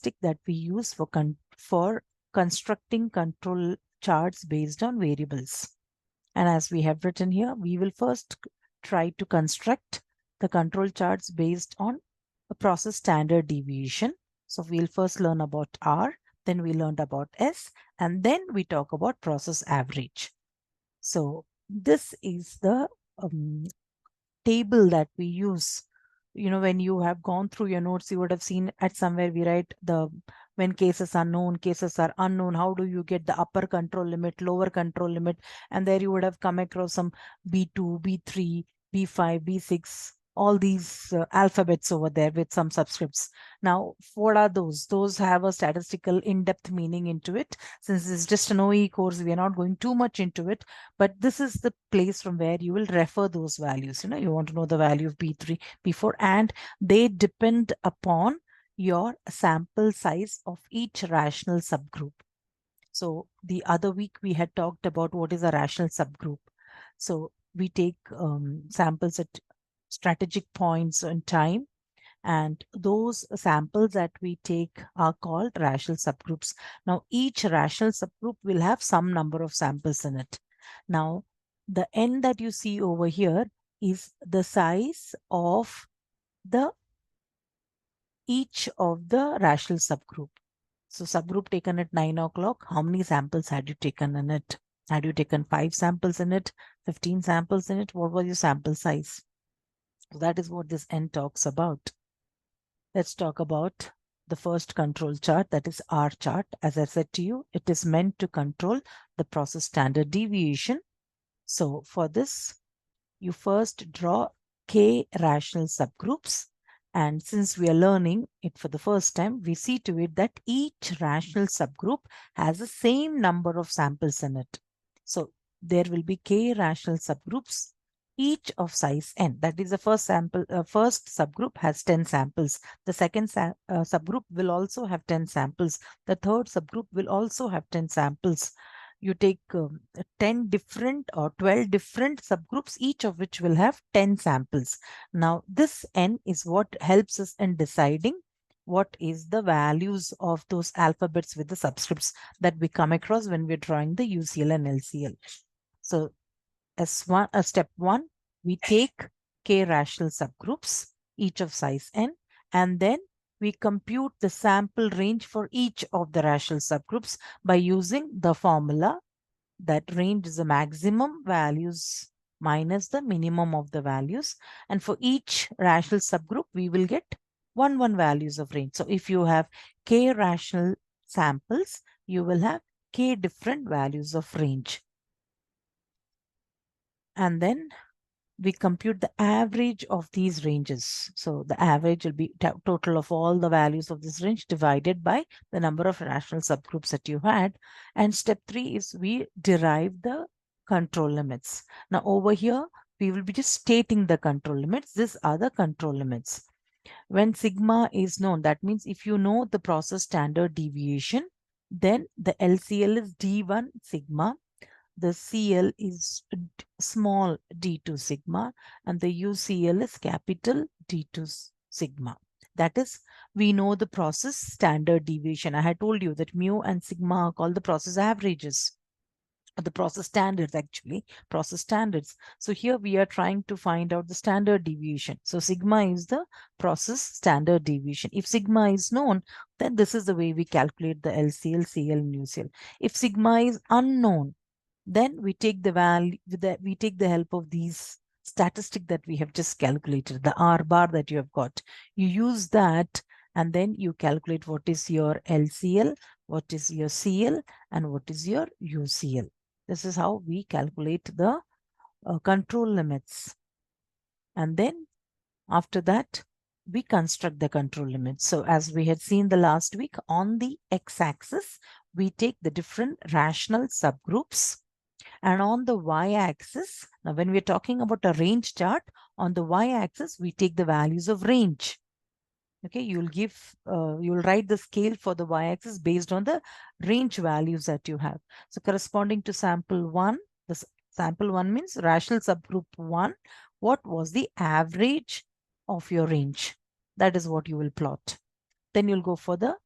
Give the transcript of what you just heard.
statistic that we use for constructing control charts based on variables. And as we have written here, we will first try to construct the control charts based on a process standard deviation. So we'll first learn about R, then we learned about S, and then we talk about process average. So this is the table that we use. When you have gone through your notes, you would have seen at somewhere we write when cases are known, cases are unknown, how do you get the upper control limit, lower control limit, and there you would have come across some B2, B3, B5, B6, all these alphabets over there with some subscripts. Now, what are those? Those have a statistical in-depth meaning into it. Since it's just an OE course, we are not going too much into it, but this is the place from where you will refer those values. You want to know the value of B3, B4, and they depend upon your sample size of each rational subgroup. So the other week we had talked about what is a rational subgroup. So we take samples at strategic points in time, and those samples that we take are called rational subgroups. Now, each rational subgroup will have some number of samples in it. Now, the N that you see over here is the size of each of the rational subgroup. So subgroup taken at 9 o'clock, how many samples had you taken in it? Had you taken 5 samples in it, 15 samples in it? What was your sample size? So that is what this N talks about. Let's talk about the first control chart, that is R chart. As I said to you, it is meant to control the process standard deviation. So for this, you first draw K rational subgroups. And since we are learning it for the first time, we see to it that each rational subgroup has the same number of samples in it. So there will be K rational subgroups, each of size n. That is the first subgroup has 10 samples. The second subgroup will also have 10 samples. The third subgroup will also have 10 samples. You take 10 different or 12 different subgroups, each of which will have 10 samples. Now, this N is what helps us in deciding what is the values of those alphabets with the subscripts that we come across when we're drawing the UCL and LCL. So as step 1, we take K rational subgroups, each of size n, and then we compute the sample range for each of the rational subgroups by using the formula that range is the maximum values minus the minimum of the values. And for each rational subgroup, we will get 1 values of range. So if you have K rational samples, you will have K different values of range. And then we compute the average of these ranges. So the average will be total of all the values of this range divided by the number of rational subgroups that you had. And step 3 is we derive the control limits. Now over here, we will be just stating the control limits. These are the control limits. When sigma is known, that means if you know the process standard deviation, then the LCL is D1 sigma. The CL is small d2 sigma, and the UCL is capital D2 sigma. That is, we know the process standard deviation. I had told you that mu and sigma are called the process averages, or the process standards, actually, process standards. So here we are trying to find out the standard deviation. So sigma is the process standard deviation. If sigma is known, then this is the way we calculate the LCL, CL, and UCL. If sigma is unknown, then we take the value that we take the help of these statistic that we have just calculated, the R bar that you have got. You use that, and then you calculate what is your LCL, what is your CL, and what is your UCL. This is how we calculate the control limits. And then after that, we construct the control limits. So as we had seen the last week, on the x-axis, we take the different rational subgroups. And on the y-axis, now when we're talking about a range chart, on the y-axis, we take the values of range. Okay, you'll write the scale for the y-axis based on the range values that you have. So corresponding to sample 1, the sample 1 means rational subgroup 1. What was the average of your range? That is what you will plot. Then you'll go for the